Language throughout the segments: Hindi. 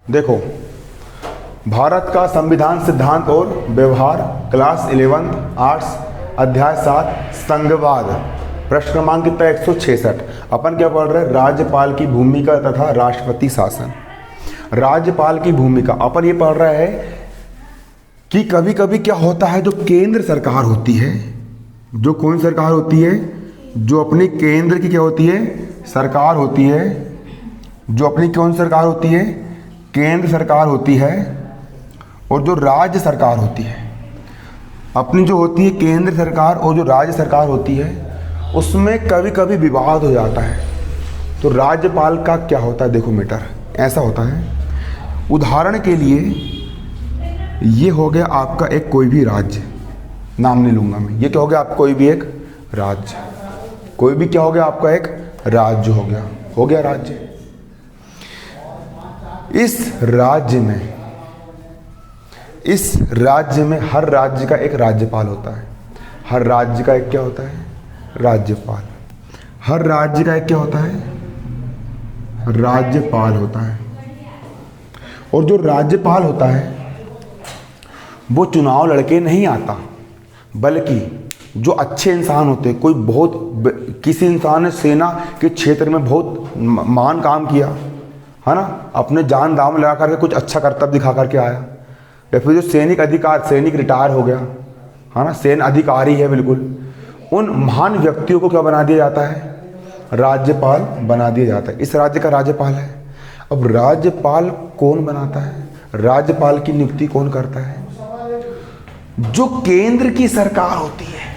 देखो, भारत का संविधान सिद्धांत और व्यवहार, क्लास 11 आर्ट्स, अध्याय 7 संघवाद, प्रश्न क्रमांक कितना 166। अपन क्या पढ़ रहे हैं? राज्यपाल की भूमिका तथा राष्ट्रपति शासन। राज्यपाल की भूमिका अपन ये पढ़ रहे हैं कि कभी कभी क्या होता है, जो केंद्र सरकार होती है, जो कौन सरकार होती है, जो अपनी केंद्र की क्या होती है, सरकार होती है, जो अपनी कौन सरकार होती है, केंद्र सरकार होती है, और जो राज्य सरकार होती है, अपनी जो होती है केंद्र सरकार और जो राज्य सरकार होती है, उसमें कभी कभी विवाद हो जाता है। तो राज्यपाल का क्या होता है, देखो मैटर ऐसा होता है। उदाहरण के लिए ये हो गया आपका एक कोई भी राज्य, नाम नहीं लूँगा मैं, ये क्या हो गया आपका कोई भी एक राज्य, कोई भी क्या हो गया आपका एक राज्य हो गया राज्य। इस राज्य में हर राज्य का एक राज्यपाल होता है। हर राज्य का एक क्या होता है, राज्यपाल। हर राज्य का एक क्या होता है, राज्यपाल होता है। और जो राज्यपाल होता है वो चुनाव लड़के नहीं आता, बल्कि जो अच्छे इंसान होते हैं, कोई बहुत किसी इंसान ने सेना के क्षेत्र में बहुत महान काम किया है ना, अपने जान दाम लगा करके कुछ अच्छा कर्तव्य दिखा करके आया, या फिर जो सैनिक रिटायर हो गया है ना, सैन्य अधिकारी है बिल्कुल, उन महान व्यक्तियों को क्या बना दिया जाता है, राज्यपाल बना दिया जाता है। इस राज्य का राज्यपाल है। अब राज्यपाल कौन बनाता है, राज्यपाल की नियुक्ति कौन करता है? जो केंद्र की सरकार होती है।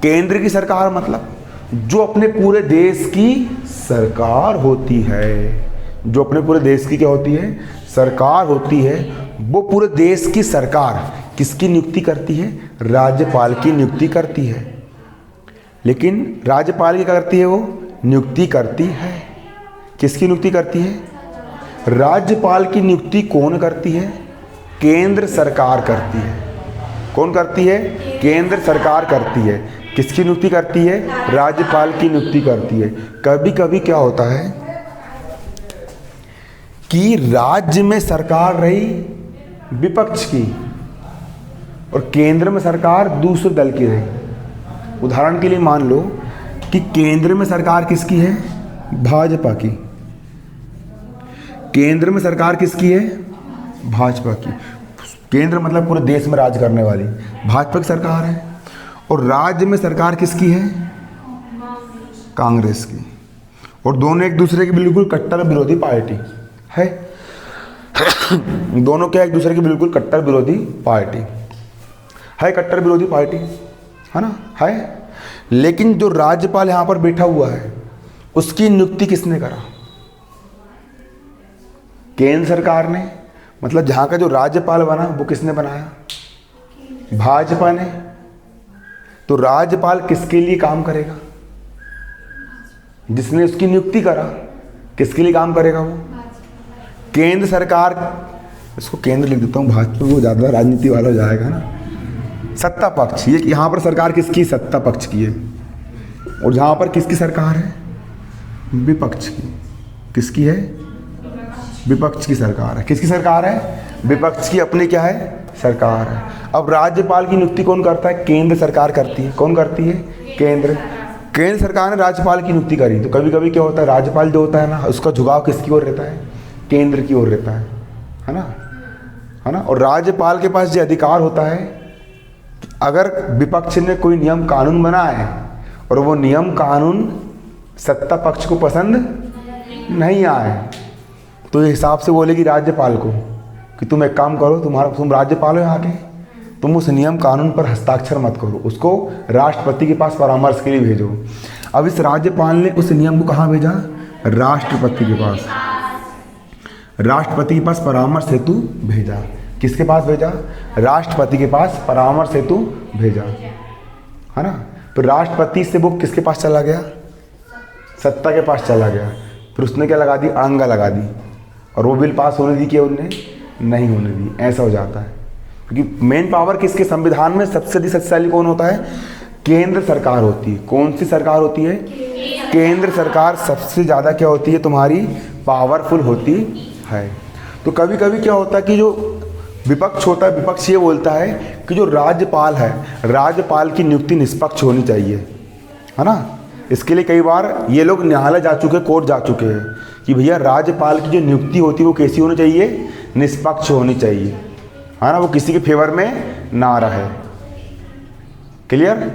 केंद्र की सरकार मतलब जो अपने पूरे देश की सरकार होती है, जो अपने पूरे देश की क्या होती है, सरकार होती है, वो पूरे देश की सरकार किसकी नियुक्ति करती है, राज्यपाल की नियुक्ति करती है। लेकिन राज्यपाल की क्या करती है, वो नियुक्ति करती है, किसकी नियुक्ति करती है, राज्यपाल की नियुक्ति कौन करती है, केंद्र सरकार करती है। कौन करती है, केंद्र सरकार करती है। किसकी नियुक्ति करती है, राज्यपाल की नियुक्ति करती है। कभी कभी क्या होता है कि राज्य में सरकार रही विपक्ष की और केंद्र में सरकार दूसरे दल की रही। उदाहरण के लिए मान लो कि केंद्र में सरकार किसकी है, भाजपा की। केंद्र में सरकार किसकी है, भाजपा की। केंद्र मतलब पूरे देश में राज करने वाली भाजपा की सरकार है, और राज्य में सरकार किसकी है, कांग्रेस की। और दोनों एक दूसरे की बिल्कुल कट्टर विरोधी पार्टी है। दोनों क्या एक दूसरे की बिल्कुल कट्टर विरोधी पार्टी है, कट्टर विरोधी पार्टी है ना, है। लेकिन जो राज्यपाल यहां पर बैठा हुआ है, उसकी नियुक्ति किसने करा, केंद्र सरकार ने। मतलब जहां का जो राज्यपाल बना वो किसने बनाया, भाजपा ने। तो राज्यपाल किसके लिए काम करेगा, जिसने उसकी नियुक्ति करा, किसके लिए काम करेगा वो, केंद्र सरकार। इसको केंद्र लिख देता हूं, भाजपा वो ज्यादा राजनीति वाला हो जाएगा ना। सत्ता पक्ष, ये यहां पर सरकार किसकी, सत्ता पक्ष की है। और जहां पर किसकी सरकार है, विपक्ष की। किसकी है, विपक्ष की सरकार है। किसकी सरकार है, विपक्ष की अपनी क्या है, सरकार है। अब राज्यपाल की नियुक्ति कौन करता है, केंद्र सरकार करती है। कौन करती है, केंद्र सरकार ने राज्यपाल की नियुक्ति करी। तो कभी कभी क्या होता है, राज्यपाल जो होता है ना, उसका झुकाव किसकी ओर रहता है, केंद्र की ओर रहता है ना, है ना। और राज्यपाल के पास ये अधिकार होता है, अगर विपक्ष ने कोई नियम कानून बनाए और वो नियम कानून सत्ता पक्ष को पसंद नहीं आए, तो ये हिसाब से बोलेगी राज्यपाल को कि तुम एक काम करो, तुम राज्यपाल हो यहाँ के, तुम उस नियम कानून पर हस्ताक्षर मत करो, उसको राष्ट्रपति के पास परामर्श के लिए भेजो। अब इस राज्यपाल ने उस नियम को कहाँ भेजा, राष्ट्रपति के पास। राष्ट्रपति के पास परामर्श हेतु भेजा। किसके पास भेजा, राष्ट्रपति के पास परामर्श हेतु भेजा, है ना। तो राष्ट्रपति से वो किसके पास चला गया, सत्ता के पास चला गया। फिर उसने क्या लगा दी, अड़ंगा लगा दी, और वो बिल पास होने दी कि उनने नहीं होने दी। ऐसा हो जाता है क्योंकि मेन पावर किसके, संविधान में सबसे अधिक शक्तिशाली कौन होता है, केंद्र सरकार होती है। कौन सी सरकार होती है, केंद्र सरकार सबसे ज़्यादा क्या होती है, तुम्हारी पावरफुल होती है। तो कभी कभी क्या होता है कि जो विपक्ष होता है, विपक्ष ये बोलता है कि जो राज्यपाल है, राज्यपाल की नियुक्ति निष्पक्ष होनी चाहिए, है ना। इसके लिए कई बार ये लोग न्यायालय जा चुके, कोर्ट जा चुके हैं कि भैया राज्यपाल की जो नियुक्ति होती है वो कैसी होनी चाहिए, निष्पक्ष होनी चाहिए, है ना, वो किसी के फेवर में ना रहे। क्लियर।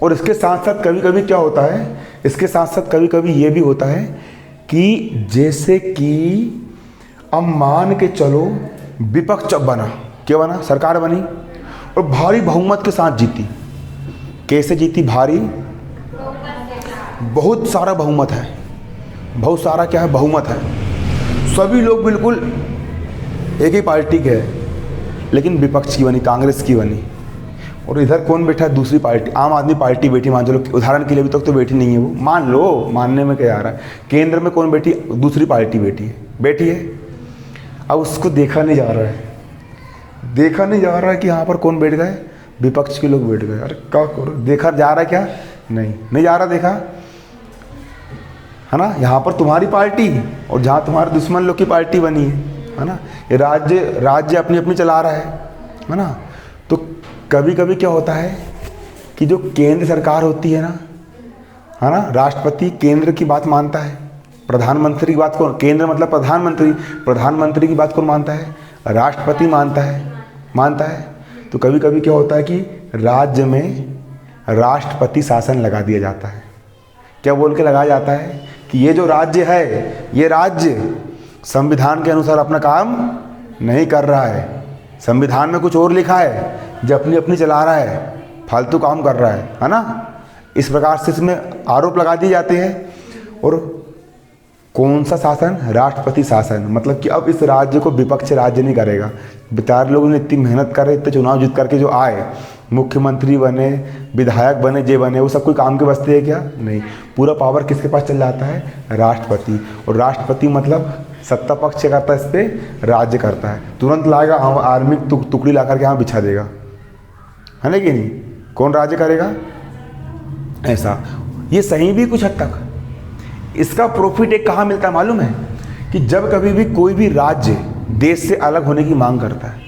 और इसके साथ साथ कभी कभी क्या होता है, इसके साथ साथ कभी कभी ये भी होता है कि जैसे कि अब मान के चलो विपक्ष जब बना, क्या बना, सरकार बनी और भारी बहुमत के साथ जीती। कैसे जीती, भारी, बहुत सारा बहुमत है, बहुत सारा क्या है, बहुमत है। सभी लोग बिल्कुल एक ही पार्टी के हैं, लेकिन विपक्ष की बनी, कांग्रेस की बनी। और इधर कौन बैठा है, दूसरी पार्टी, आम आदमी पार्टी बैठी, मान चलो उदाहरण के लिए, अभी तक तो बैठी नहीं है वो, मान लो, मानने में क्या आ रहा है, केंद्र में कौन बैठी, दूसरी पार्टी बैठी है। अब उसको देखा नहीं जा रहा है, देखा नहीं जा रहा है कि यहाँ पर कौन बैठ गए, विपक्ष के लोग बैठ गए। अरे क्या करो, देखा जा रहा है क्या, नहीं जा रहा, देखा है ना। यहाँ पर तुम्हारी पार्टी और जहाँ तुम्हारे दुश्मन लोग की पार्टी बनी है ना। ये राज्य अपनी अपनी चला रहा है ना। तो कभी कभी क्या होता है कि जो केंद्र सरकार होती है ना, राष्ट्रपति केंद्र की बात मानता है, प्रधानमंत्री की बात कौन, केंद्र मतलब प्रधानमंत्री की बात कौन मानता है, राष्ट्रपति मानता है। तो कभी कभी क्या होता है कि राज्य में राष्ट्रपति शासन लगा दिया जाता है। क्या बोल के लगाया जाता है कि ये जो राज्य है, ये राज्य संविधान के अनुसार अपना काम नहीं कर रहा है, संविधान में कुछ और लिखा है, जो अपनी अपनी चला रहा है, फालतू काम कर रहा है ना। इस प्रकार से इसमें आरोप लगा दिए जाते हैं। और कौन सा शासन, राष्ट्रपति शासन, मतलब कि अब इस राज्य को विपक्ष राज्य नहीं करेगा। बेचारे लोगों ने इतनी मेहनत करे, इतने चुनाव जीत करके जो आए, मुख्यमंत्री बने, विधायक बने, जे बने, वो सब कोई काम के वास्ते है क्या, नहीं। पूरा पावर किसके पास चल जाता है, राष्ट्रपति। और राष्ट्रपति मतलब सत्ता पक्ष क्या करता है, इस पर राज्य करता है। तुरंत लाएगा आर्मी टुकड़ी ला करके यहाँ बिछा देगा, है ना कि नहीं। कौन राज्य करेगा, ऐसा। ये सही भी कुछ हद तक। इसका प्रॉफिट एक कहाँ मिलता है मालूम है, कि जब कभी भी कोई भी राज्य देश से अलग होने की मांग करता है,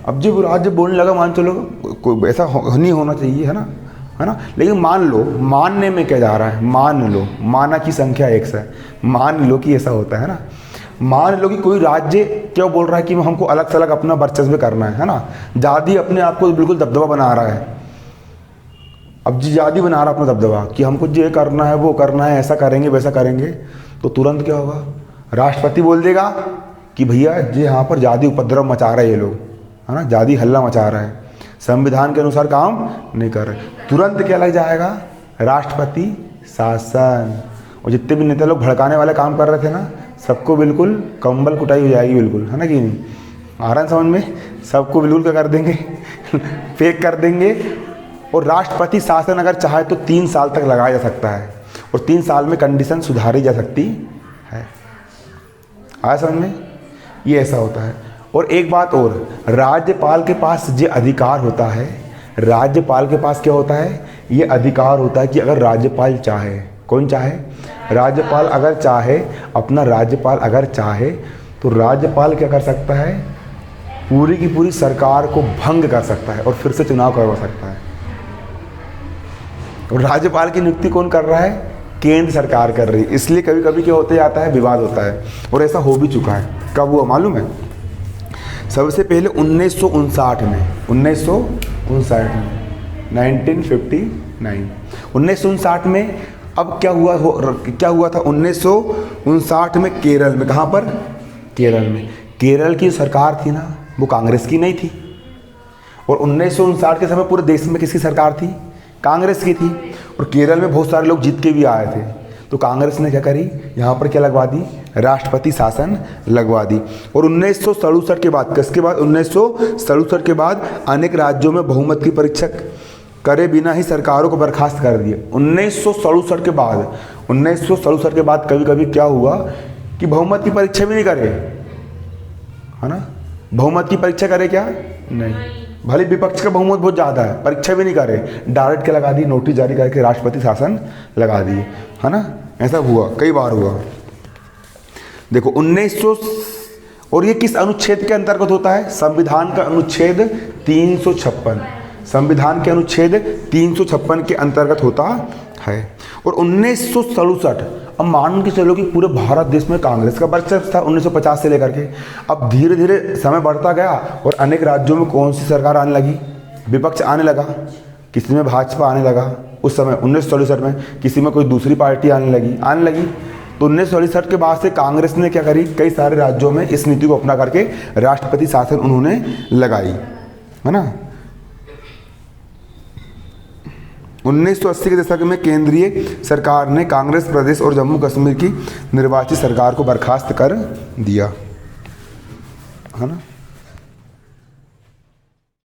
अब जब राज्य बोलने लगा, मान चलो कोई ऐसा नहीं होना चाहिए, है ना, लेकिन मान लो, मानने में क्या जा रहा है, मान लो, माना की संख्या 1 से, मान लो कि ऐसा होता है ना। मान लो कि कोई राज्य क्या बोल रहा है कि हमको अलग से अलग अपना वर्चस्व करना है ना, जाति अपने आप को बिल्कुल दबदबा बना रहा है। अब जाति बना रहा अपना दबदबा कि हमको ये करना है, वो करना है, ऐसा करेंगे, वैसा करेंगे, तो तुरंत क्या होगा, राष्ट्रपति बोल देगा कि भैया ये यहाँ पर जाति उपद्रव मचा रहे ये लोग, है ना, जाति हल्ला मचा रहा है, संविधान के अनुसार काम नहीं कर रहे। तुरंत क्या लग जाएगा, राष्ट्रपति शासन। और जितने भी नेता लोग भड़काने वाले काम कर रहे थे ना, सबको बिल्कुल कंबल कुटाई हो जाएगी, बिल्कुल, है ना कि नहीं। आ रहा है समझ में, सबको बिल्कुल क्या कर देंगे फेक कर देंगे। और राष्ट्रपति शासन अगर चाहे तो 3 साल तक लगाया जा सकता है, और 3 साल में कंडीशन सुधारी जा सकती है। आया समझ में, ये ऐसा होता है। और एक बात और, राज्यपाल के पास ये अधिकार होता है, राज्यपाल के पास क्या होता है, ये अधिकार होता है कि अगर राज्यपाल चाहे, कौन चाहे, राज्यपाल अगर चाहे, अपना राज्यपाल अगर चाहे तो राज्यपाल क्या कर सकता है, पूरी की पूरी सरकार को भंग कर सकता है और फिर से चुनाव करवा सकता है। और राज्यपाल की नियुक्ति कौन कर रहा है, केंद्र सरकार कर रही है। इसलिए कभी कभी क्या होते जाता है, विवाद होता है, और ऐसा हो भी चुका है। कब हुआ मालूम है, सबसे पहले 1959 में, 1959 में। अब क्या हुआ था 1959 में केरल में, कहाँ पर, केरल में। केरल की सरकार थी ना, वो कांग्रेस की नहीं थी। और 1959 के समय पूरे देश में किसकी सरकार थी, कांग्रेस की थी। और केरल में बहुत सारे लोग जीत के भी आए थे, तो कांग्रेस ने क्या करी, यहाँ पर क्या लगवा दी, राष्ट्रपति शासन लगवा दी। और 1967 के बाद, किसके बाद, 1967 के बाद अनेक राज्यों में बहुमत की परीक्षा करे बिना ही सरकारों को बर्खास्त कर दिए। 1967 के बाद कभी कभी क्या हुआ कि बहुमत की परीक्षा भी नहीं करे, है ना। बहुमत की परीक्षा करे क्या, नहीं, भले विपक्ष का बहुमत बहुत ज़्यादा है, परीक्षा भी नहीं करे, डायरेक्ट क्या लगा दी, नोटिस जारी करके राष्ट्रपति शासन लगा दिए, है ना। ऐसा हुआ, कई बार हुआ। देखो और ये किस अनुच्छेद के अंतर्गत होता है? संविधान का अनुच्छेद 356, संविधान के अनुच्छेद 356 के अंतर्गत होता है। और 1967, अब मान के चलो कि पूरे भारत देश में कांग्रेस का वर्चस्व था 1950 से लेकर के। अब धीरे धीरे समय बढ़ता गया और अनेक राज्यों में कौन सी सरकार आने लगी? विपक्ष आने लगा, किसी में भाजपा आने लगा उस समय 1967 में, किसी में कोई दूसरी पार्टी आने लगी। तो 1967 के बाद से कांग्रेस ने क्या करी, कई सारे राज्यों में इस नीति को अपना करके राष्ट्रपति शासन उन्होंने लगाई, है ना। 1980 के दशक में केंद्रीय सरकार ने कांग्रेस प्रदेश और जम्मू कश्मीर की निर्वाचित सरकार को बर्खास्त कर दिया, है ना।